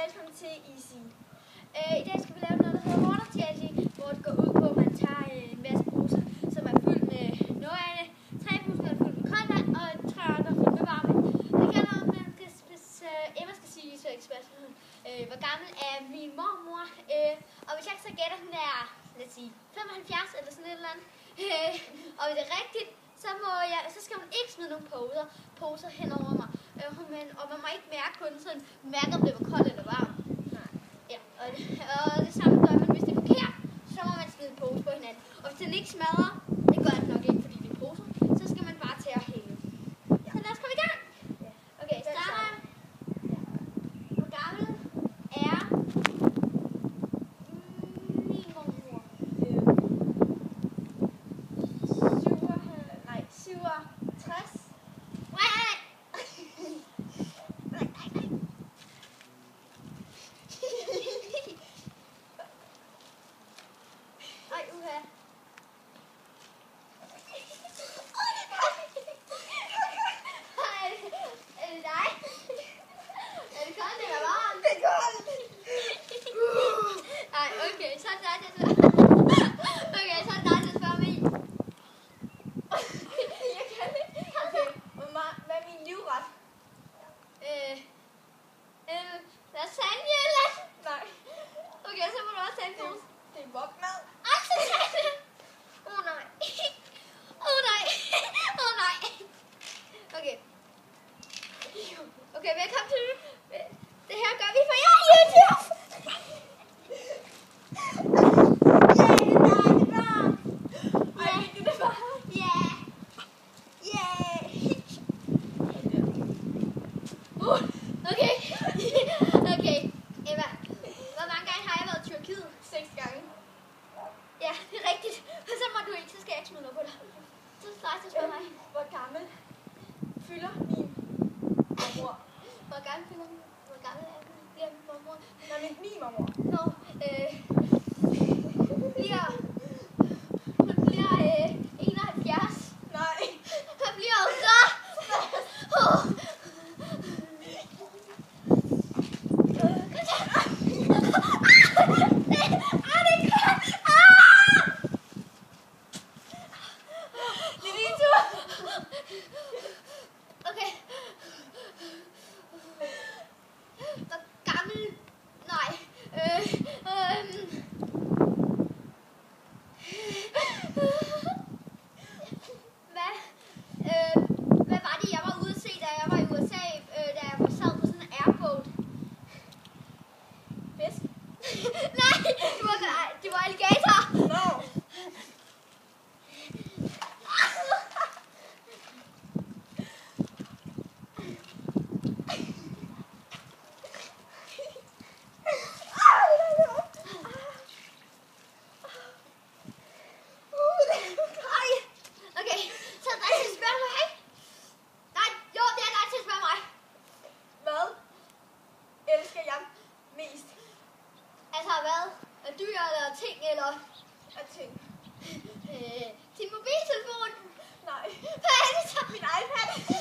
velkommen til Easy. I dag skal vi lave noget, der hedder Water Jelly, hvor det går ud på, at man tager en masse poser, som er fyldt med noget af det. 3 poser er fyldt med koldt vand, og 3 andre er fyldt med varmt vand. Det gælder om, at hvis Emma skal sige så eksperten, hvor gammel er min mormor. Og hvis jeg så gætter, hun er, lad os sige, 75 eller sådan et eller andet. Og hvis det er rigtigt, så skal hun ikke smide nogle poser hen over mig. Og man må ikke mærke kun sådan, mærke om det var koldt eller varmt. Ja, og det samme gør man, hvis det er forkert, så må man smide en pose på hinanden. Og hvis den ikke smadrer, det gør den nok ikke, fordi det er poser, så skal man bare tage og hælde. Ja. Så lad os komme i gang. Okay, starter. Hvor gammel er min mormor? 67. Lasagne eller? Nej. Okay, så må du også tage en pose. Det er wokmad. Åh nej. Åh nej. Åh nej. Okay. Okay, velkommen til det her gør vi for jer i YouTube. Okay, Emma, hvor mange gange har jeg været i Tyrkiet? 6 gange. Ja, det er rigtigt. Og så må du ikke, så skal jeg ikke smide noget på dig. Så starter jeg spørge mig. Hvor gammel fylder min mormor? Hvor gammel er den? Bliver min mormor? Nej, min mormor. Nå, hun bliver 71. Nej. Han bliver så. Okay. Hvor gammel? Nej. Hvad var det, jeg var ude at se, da jeg var i USA, da jeg sad på sådan en airboat? Fisk? Nej, det var alligator. No. Dyr eller ting eller ting. Din mobiltelefon? Nej. Hvad er det så? Min iPad.